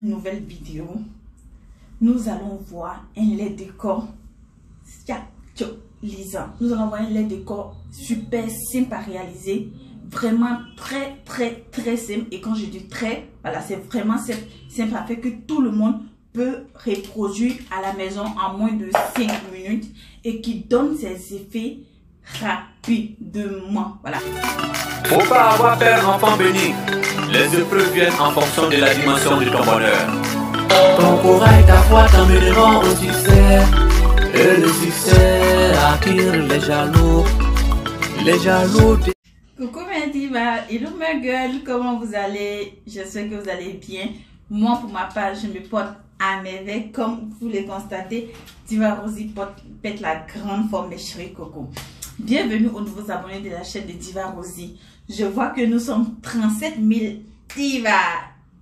Nouvelle vidéo, nous allons voir un lait décor lisant. Nous allons voir un lait décor super simple à réaliser, vraiment très simple. Et quand je dis très, voilà, c'est vraiment simple à faire que tout le monde peut reproduire à la maison en moins de 5 minutes et qui donne ses effets rapidement. Voilà. Faut pas avoir peur, enfant béni. Les épreuves viennent en fonction de la dimension de ton bonheur. Ton courage, ta foi t'emmèneront au succès. Et le succès attire les jaloux. Les jaloux. Coucou mes divas, hello ma gueule, comment vous allez? J'espère que vous allez bien. Moi pour ma part, je me porte à merveille. Comme vous le constatez, Diva Rosie pète la grande forme, mes chéris coco. Bienvenue aux nouveaux abonnés de la chaîne de Diva Rosie. Je vois que nous sommes 37 000 divas.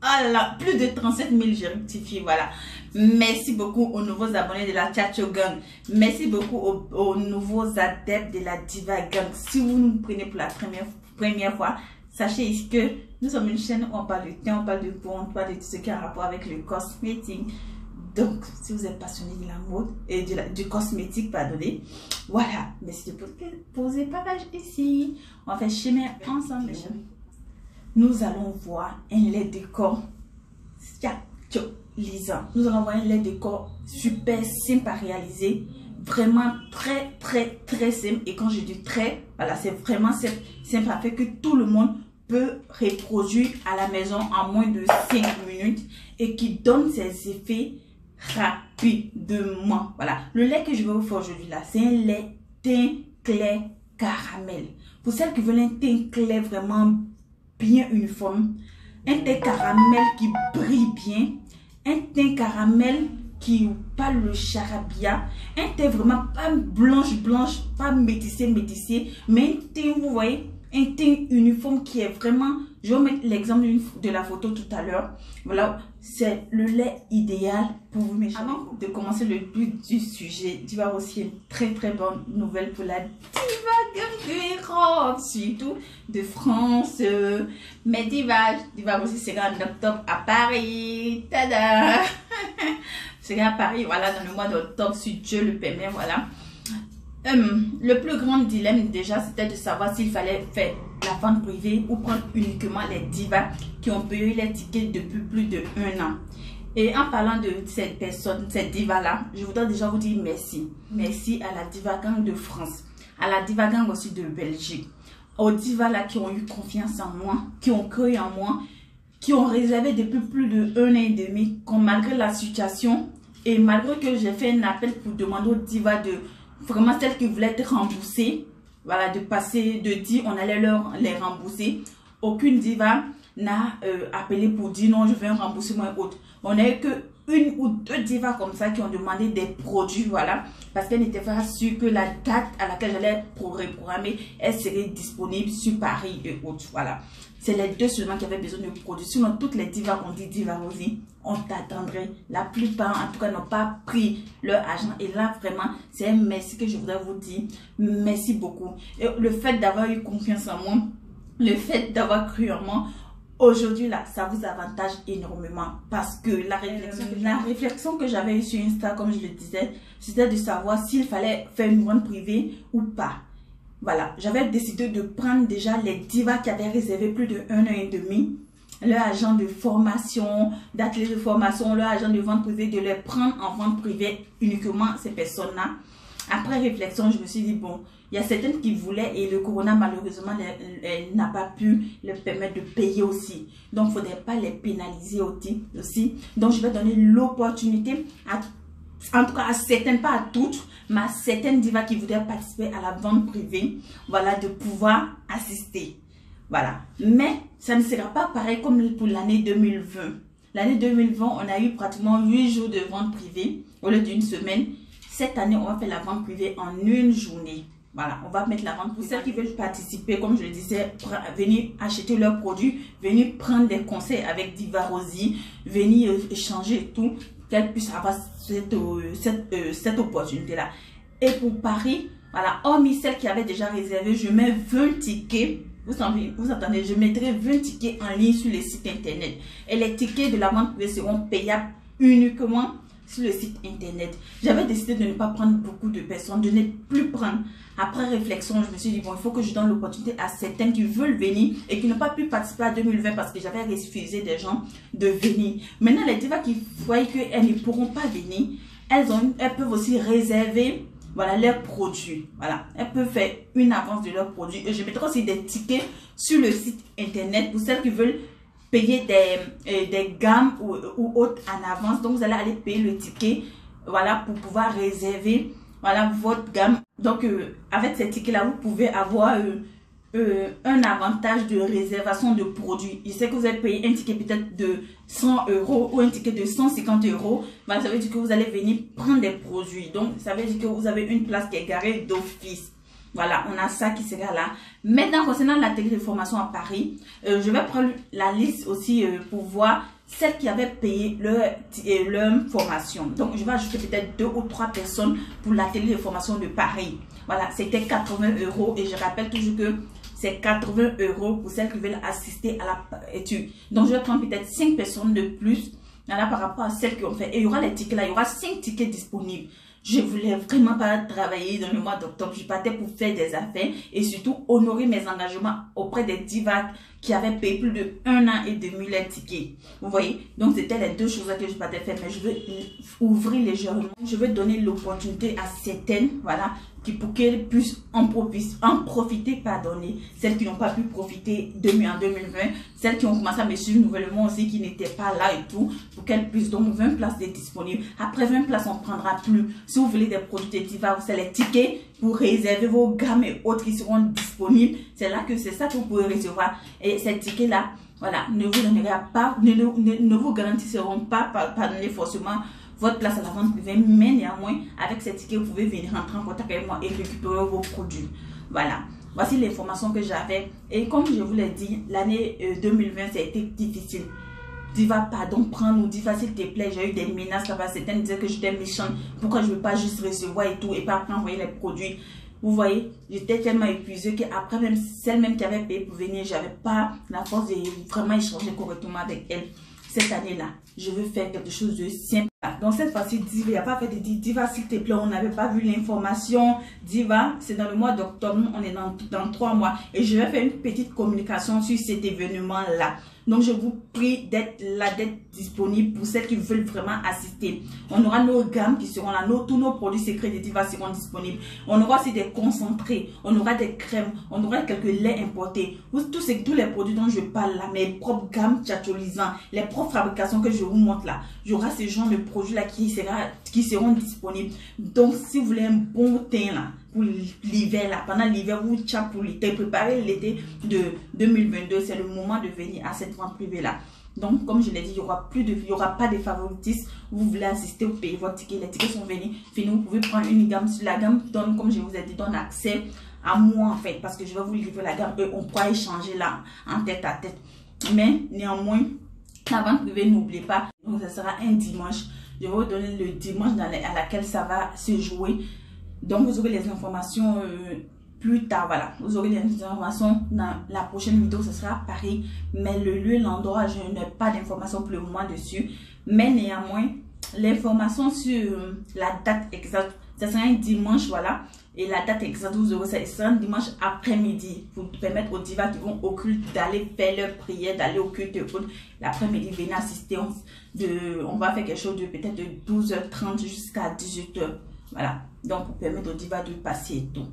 Oh là, plus de 37 000, je rectifie, voilà. Merci beaucoup aux nouveaux abonnés de la Chacho Gang. Merci beaucoup aux nouveaux adeptes de la Diva Gang. Si vous nous prenez pour la première fois, sachez que nous sommes une chaîne où on parle de teint, on parle de peau, on parle de tout ce qui a rapport avec le cosmétique. Donc, si vous êtes passionné de la mode et du cosmétique, pardonnez, voilà. Merci de poser page ici. On va faire chemin ensemble, les gens. Nous allons voir un lait décor lisant. Nous allons voir un lait décor super simple à réaliser, vraiment très simple. Et quand je dis très, voilà, c'est vraiment simple à faire que tout le monde peut reproduire à la maison en moins de 5 minutes et qui donne ses effets rapidement. Voilà, le lait que je vais vous faire aujourd'hui là, c'est un lait teint clair caramel. Pour celles qui veulent un teint clair vraiment bien uniforme, un teint caramel qui brille bien, un teint caramel qui pas le charabia, un teint vraiment pas blanche, pas métissé, mais un teint, vous voyez, un teint uniforme qui est vraiment, je vais vous mettre l'exemple de la photo tout à l'heure. Voilà, c'est le lait idéal pour vous, mes chéris. Avant de commencer le but du sujet, tu vas aussi une très bonne nouvelle pour la Diva Gang, surtout de France. Mais Diva aussi sera en octobre à Paris. Tada! Sera à Paris, voilà, dans le mois d'octobre, si Dieu le permet, voilà. Le plus grand dilemme déjà, c'était de savoir s'il fallait faire la vente privée ou prendre uniquement les divas qui ont payé les tickets depuis plus de 1 an. Et en parlant de cette personne, cette diva-là, je voudrais déjà vous dire merci. Merci à la Diva Gang de France, à la Diva Gang aussi de Belgique, aux divas-là qui ont eu confiance en moi, qui ont cru en moi, qui ont réservé depuis plus de 1 an et demi, malgré la situation et malgré que j'ai fait un appel pour demander aux divas de vraiment celles qui voulaient être remboursées, voilà, de dire on allait les rembourser. Aucune diva n'a appelé pour dire non, je veux un remboursement et autre. On n'a eu que 1 ou 2 divas comme ça qui ont demandé des produits, voilà, parce qu'elles n'étaient pas sûres que la date à laquelle j'allais reprogrammer, elle serait disponible sur Paris et autres, voilà. C'est les 2 seulement qui avaient besoin de produits. Sinon, toutes les divas qu'on dit Diva Rosie, on t'attendrait. La plupart, en tout cas, n'ont pas pris leur argent. Et là, vraiment, c'est un merci que je voudrais vous dire. Merci beaucoup. Et le fait d'avoir eu confiance en moi, le fait d'avoir cru en moi, aujourd'hui, là, ça vous avantage énormément. Parce que la réflexion que j'avais eue sur Insta, comme je le disais, c'était de savoir s'il fallait faire une vente privée ou pas. Voilà, j'avais décidé de prendre déjà les divas qui avaient réservé plus de 1 an et demi, leur agent de formation, d'atelier de formation, leur agent de vente privée, de les prendre en vente privée uniquement ces personnes-là. Après réflexion, je me suis dit, bon, il y a certaines qui voulaient et le corona, malheureusement, n'a pas pu leur permettre de payer aussi. Donc, il ne faudrait pas les pénaliser aussi. Donc, je vais donner l'opportunité en tout cas à certaines, pas à toutes, mais à certaines divas qui voudraient participer à la vente privée, voilà, de pouvoir assister. Voilà. Mais ça ne sera pas pareil comme pour l'année 2020. L'année 2020, on a eu pratiquement 8 jours de vente privée au lieu d'une semaine. Cette année, on va faire la vente privée en 1 journée. Voilà, on va mettre la vente privée. Celles qui veulent participer, comme je le disais, venir acheter leurs produits, venir prendre des conseils avec Diva Rosie, venir échanger et tout, qu'elles puissent avoir cette opportunité-là. Et pour Paris, voilà, hormis celles qui avaient déjà réservé, je mets 20 tickets vous entendez, je mettrai 20 tickets en ligne sur le site internet. Et les tickets de la vente privée seront payables uniquement sur le site internet. J'avais décidé de ne pas prendre beaucoup de personnes, de ne plus prendre. Après réflexion, je me suis dit, bon, il faut que je donne l'opportunité à certaines qui veulent venir et qui n'ont pas pu participer à 2020 parce que j'avais refusé des gens de venir. Maintenant, les divas qui voient qu'elles ne pourront pas venir, elles peuvent aussi réserver, voilà, leurs produits. Voilà, elles peuvent faire une avance de leurs produits. Et je mettrai aussi des tickets sur le site internet pour celles qui veulent payer des gammes ou autres en avance. Donc, vous allez aller payer le ticket, voilà, pour pouvoir réserver, voilà, votre gamme. Donc, avec ces tickets-là, vous pouvez avoir un avantage de réservation de produits. Je sais que vous allez payer un ticket peut-être de 100 € ou un ticket de 150 €. Voilà, ça veut dire que vous allez venir prendre des produits. Donc, ça veut dire que vous avez une place qui est garée d'office. Voilà, on a ça qui sera là. Maintenant, concernant l'atelier de formation à Paris, je vais prendre la liste aussi pour voir celles qui avaient payé leur formation. Donc, je vais ajouter peut-être 2 ou 3 personnes pour l'atelier de formation de Paris. Voilà, c'était 80 € et je rappelle toujours que c'est 80 € pour celles qui veulent assister à l'étude. Donc, je vais prendre peut-être 5 personnes de plus, voilà, par rapport à celles qui ont fait. Et il y aura les tickets là, il y aura 5 tickets disponibles. Je voulais vraiment pas travailler dans le mois d'octobre. Je partais pour faire des affaires et surtout honorer mes engagements auprès des divas qui avaient payé plus de 1 an et demi les tickets. Vous voyez? Donc, c'était les deux choses que je partais faire. Mais je veux ouvrir légèrement. Je veux donner l'opportunité à certaines, voilà, pour qu'elles puissent en profiter, pardonnez, celles qui n'ont pas pu profiter en 2020, celles qui ont commencé à me suivre nouvellement aussi, qui n'étaient pas là et tout, pour qu'elles puissent. Donc 20 places d'être disponibles. Après 20 places, on ne prendra plus. Si vous voulez des produits de Diva, c'est les tickets pour réserver vos gammes et autres qui seront disponibles. C'est là que c'est ça que vous pouvez recevoir. Et ces tickets-là, voilà, ne vous donneront pas, ne vous garantiront pas, pardonnez forcément, votre place à la vente privée, mais néanmoins, avec ces tickets, vous pouvez venir rentrer en contact avec moi et récupérer vos produits. Voilà. Voici l'information que j'avais. Et comme je vous l'ai dit, l'année 2020, ça a été difficile. Diva, pardon, prends-nous, Diva, s'il te plaît. J'ai eu des menaces là-bas. Certains disaient que j'étais méchante. Pourquoi je ne veux pas juste recevoir et tout et pas après envoyer les produits? Vous voyez, j'étais tellement épuisée qu'après, même celle même qui avait payé pour venir, j'avais pas la force de vraiment échanger correctement avec elle. Cette année-là, je veux faire quelque chose de simple. Donc cette fois-ci, Diva, il n'y a pas fait de dire Diva, s'il te plaît, on n'avait pas vu l'information. Diva, c'est dans le mois d'octobre, on est dans 3 mois. Et je vais faire une petite communication sur cet événement-là. Donc je vous prie d'être là, d'être disponible pour celles qui veulent vraiment assister. On aura nos gammes qui seront là, tous nos produits secrets de Diva seront disponibles. On aura aussi des concentrés, on aura des crèmes, on aura quelques laits importés. Tous les produits dont je parle là, mes propres gammes tchatcholisants, les propres fabrications que je vous montre là. Il y aura ce genre de produits là qui seront disponibles. Donc si vous voulez un bon teint là, pour l'hiver là, pendant l'hiver, vous tchat pour l'été, préparez l'été de 2022, c'est le moment de venir à cette vente privée là. Donc comme je l'ai dit, il y aura pas de favoritisme. Vous voulez assister, vous payez votre ticket, les tickets sont venus, vous pouvez prendre une gamme. La gamme donne, comme je vous ai dit, donne accès à moi en fait, parce que je vais vous livrer la gamme et on pourra échanger là en tête à tête. Mais néanmoins, la vente privée, n'oubliez pas, donc ça sera un dimanche. Je vais vous donner le dimanche à laquelle ça va se jouer. Donc vous aurez les informations plus tard, voilà. Vous aurez les informations dans la prochaine vidéo, ce sera à Paris. Mais le lieu, l'endroit, je n'ai pas d'informations pour le moment dessus. Mais néanmoins, l'information sur la date exacte, ça sera un dimanche, voilà. Et la date exacte, vous aurez ça, ce sera un dimanche après-midi pour permettre aux divas qui vont au culte d'aller faire leur prière, d'aller au culte. L'après-midi, venez assister. On va faire quelque chose de peut-être de 12h30 jusqu'à 18h. Voilà. Donc, pour permettre aux divas de passer et tout.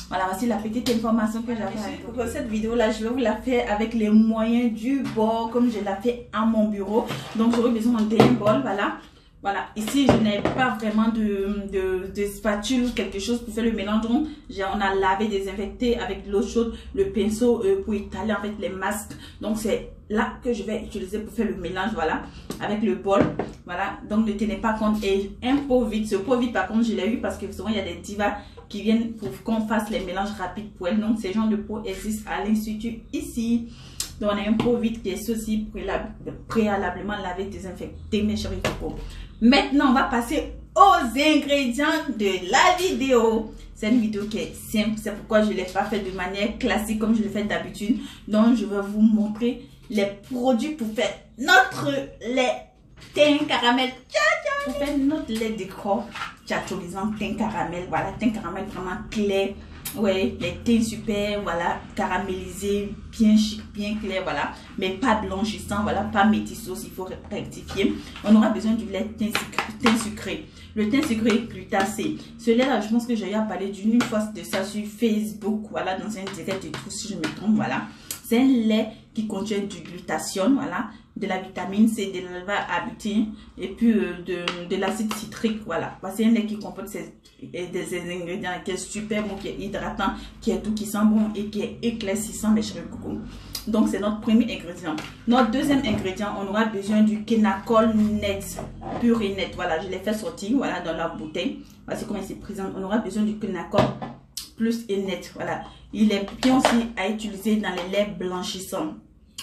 Voilà, voici la petite information que j'avais. Pour cette vidéo-là, je vais vous la faire avec les moyens du bord, comme je la fais à mon bureau. Donc, j'aurai besoin d'un bol, voilà. Voilà, ici, je n'ai pas vraiment de spatule ou quelque chose pour faire le mélange. Donc, on a lavé, désinfecté avec de l'eau chaude, le pinceau pour étaler en fait les masques. Donc, c'est là que je vais utiliser pour faire le mélange, voilà, avec le bol. Voilà, donc ne tenez pas compte. Et un pot vide, ce pot vide, par contre, je l'ai eu parce que souvent, il y a des divas qui viennent pour qu'on fasse les mélanges rapides pour elles. Donc, ces genres de pots existent à l'institut ici. Donc, on a un pot vide qui est ceci préalablement lavé, désinfecté, mes chéris cocos. Maintenant, on va passer aux ingrédients de la vidéo. C'est une vidéo qui est simple, c'est pourquoi je ne l'ai pas fait de manière classique comme je le fais d'habitude. Donc je vais vous montrer les produits pour faire notre lait teint caramel. Pour faire notre lait de corps tchatcholisant teint caramel. Voilà, teint caramel vraiment clair. Ouais, les teints super, voilà, caramélisés, bien chic, bien clair, voilà, mais pas blanchissant, voilà, pas métissos, il faut rectifier. On aura besoin du lait teint sucré. Le teint sucré glutacé. Ce lait-là, je pense que j'ai parlé d'une fois de ça sur Facebook, voilà, dans un direct et tout, si je me trompe, voilà. C'est un lait qui contient du glutathione, voilà, de la vitamine C, de l'alpha-arbutin et puis de l'acide citrique, voilà. C'est un lait qui comporte des ingrédients qui est super bon, qui est hydratant, qui est doux, qui sent bon et qui est éclaircissant, mes chéris coucou. Donc, c'est notre premier ingrédient. Notre deuxième ingrédient, on aura besoin du Kenacol net, pur et net. Voilà, je l'ai fait sortir, voilà, dans la bouteille. Voici comment il se présente. On aura besoin du Kenacol plus et net, voilà. Il est bien aussi à utiliser dans les laits blanchissants.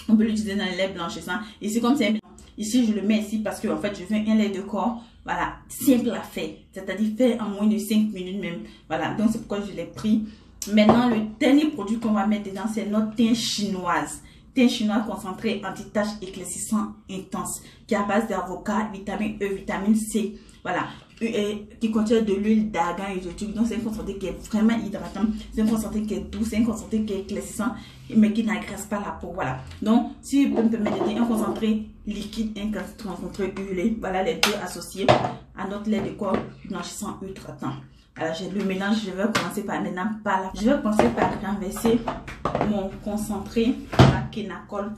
On peut l'utiliser dans les laits blanchissants. Ici, comme c'est ici, je le mets ici parce que en fait, je veux un lait de corps, voilà, simple à faire. C'est-à-dire fait en moins de 5 minutes même. Voilà, donc c'est pourquoi je l'ai pris. Maintenant, le dernier produit qu'on va mettre dedans, c'est notre teint chinoise. Teint chinois concentré anti-tache éclaircissant intense, qui est à base d'avocat, vitamine E, vitamine C. Voilà. Qui contient de l'huile d'argan et de trucs. Donc c'est un concentré qui est vraiment hydratant, c'est un concentré qui est doux, c'est un concentré qui est éclaircissant mais qui n'agresse pas la peau. Voilà, donc si vous me permettez, un concentré liquide, un concentré huilé, voilà les deux associés à notre lait de corps blanchissant hydratant. Alors j'ai le mélange, je vais commencer par maintenant je vais commencer par renverser mon concentré à Kenacol,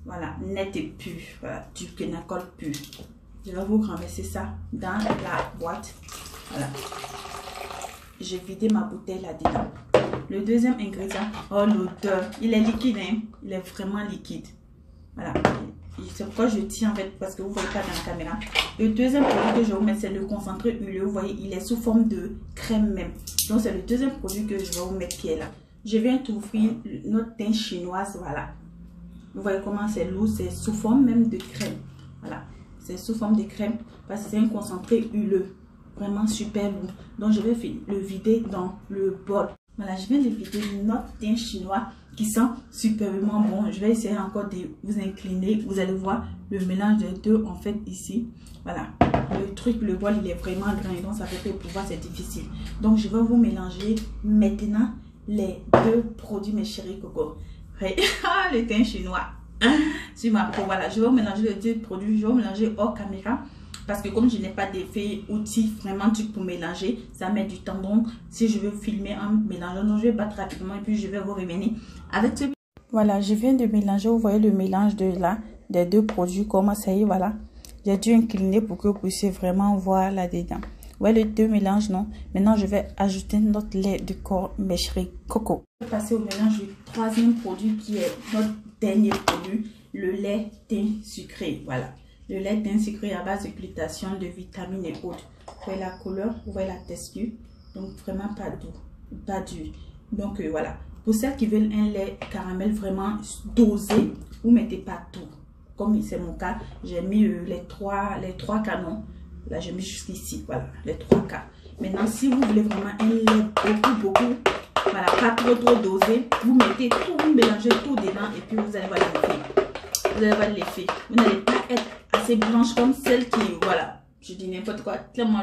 voilà, net et pur, voilà, du Kenacol pur. Je vais vous renverser ça dans la boîte. Voilà. J'ai vidé ma bouteille là-dedans. Le deuxième ingrédient, oh l'odeur, il est liquide, hein? Il est vraiment liquide. Voilà. C'est pourquoi je tiens en fait, parce que vous ne voyez pas dans la caméra. Le deuxième produit que je vais vous mettre, c'est le concentré huileux. Vous voyez, il est sous forme de crème même. Donc c'est le deuxième produit que je vais vous mettre qui est là. Je viens t'ouvrir notre teint chinoise, voilà. Vous voyez comment c'est lourd, c'est sous forme même de crème. Voilà. C'est sous forme de crème parce que c'est un concentré huileux. Vraiment super bon. Donc je vais le vider dans le bol. Voilà, je viens de vider notre teint chinois qui sent superbement bon. Je vais essayer encore de vous incliner. Vous allez voir le mélange des deux en fait ici. Voilà. Le truc, le bol, il est vraiment grand. Donc ça fait que pour voir c'est difficile. Donc je vais vous mélanger maintenant les deux produits, mes chéris coco. Le teint chinois. Sur ma peau, voilà, je vais mélanger les deux produits, je vais mélanger hors caméra parce que comme je n'ai pas d'effet outil vraiment truc pour mélanger, ça met du temps. Donc si je veux filmer en mélangeant, donc je vais battre rapidement et puis je vais vous revenir avec ce. Voilà, je viens de mélanger, vous voyez le mélange des deux produits, comment ça y est, voilà. J'ai dû incliner pour que vous puissiez vraiment voir là-dedans. Ouais, les deux mélanges, non. Maintenant, je vais ajouter notre lait de corps, mes chéris coco. Je vais passer au mélange du troisième produit qui est notre dernier produit, le lait teint sucré. Voilà, le lait teint sucré à base de glutathione, de vitamines et autres. Vous voyez la couleur, vous voyez la texture. Donc, vraiment pas doux, pas dur. Donc, voilà. Pour celles qui veulent un lait caramel vraiment dosé, vous ne mettez pas tout. Comme c'est mon cas, j'ai mis les trois canons. Là, j'ai mis jusqu'ici, voilà, les 3 quarts. Maintenant, si vous voulez vraiment un lait beaucoup, voilà, pas trop dosé, vous mettez tout, vous mélangez tout dedans et puis vous allez voir l'effet. Vous allez voir l'effet. Vous n'allez pas être assez blanche comme celle qui, voilà, je dis n'importe quoi, tellement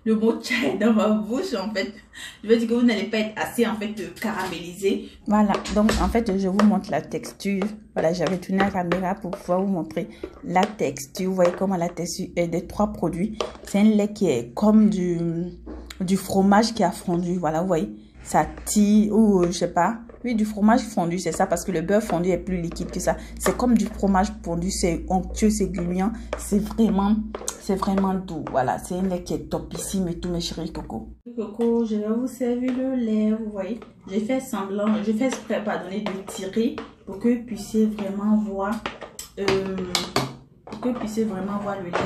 le mot chai dans ma bouche, en fait. Je veux dire que vous n'allez pas être assez, en fait, caramélisé. Voilà, donc, en fait, je vous montre la texture. Voilà, j'avais tourné la caméra pour pouvoir vous montrer la texture. Vous voyez comment la texture est des 3 produits. C'est un lait qui est comme du fromage qui a fondu. Voilà, vous voyez, ça tire ou je sais pas. Oui, du fromage fondu, c'est ça, parce que le beurre fondu est plus liquide que ça. C'est comme du fromage fondu, c'est onctueux, c'est gluant. C'est vraiment doux. Voilà, c'est un lait qui est topissime et tout, mes chéris coco. Coco, je vais vous servir le lait, vous voyez. J'ai fait semblant, je fais exprès, pardonnez, de tirer pour que vous puissiez vraiment voir, le lait.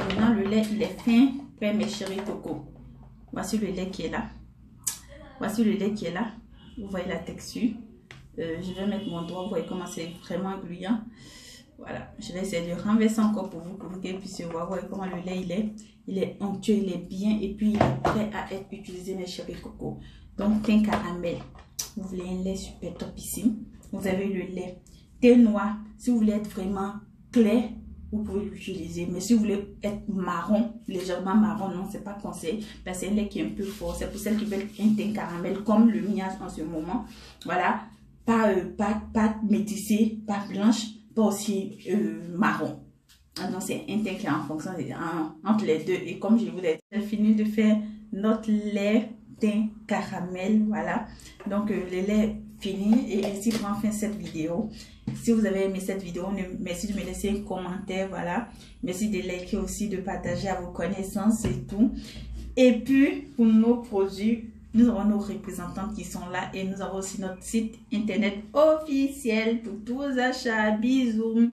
Maintenant, le lait, il est fin, prêt, mes chéris coco. Voici le lait qui est là. Voici le lait qui est là. Vous voyez la texture. Je vais mettre mon doigt, vous voyez comment c'est vraiment gluant. Voilà, je vais essayer de renverser encore pour vous que vous puissiez voir comment le lait il est onctueux, il est bien et puis il est prêt à être utilisé, mes chéris coco. Donc thé caramel, vous voulez un lait super topissime, vous avez le lait. Thé noir, si vous voulez être vraiment clair, vous pouvez l'utiliser. Mais si vous voulez être marron, légèrement marron, non, c'est pas conseillé. Parce que c'est un lait qui est un peu fort. C'est pour celles qui veulent un thé caramel comme le mien en ce moment. Voilà, pas métissé, pas blanche, pas aussi marron. Donc c'est un thé qui est en fonction entre les deux. Et comme je vous ai dit, j'ai fini de faire notre lait thé caramel. Voilà, donc le lait fini et ainsi prend fin cette vidéo. Si vous avez aimé cette vidéo, merci de me laisser un commentaire. Voilà, merci de liker aussi, de partager à vos connaissances et tout. Et puis pour nos produits, nous avons nos représentants qui sont là et nous avons aussi notre site internet officiel pour tous vos achats. Bisous.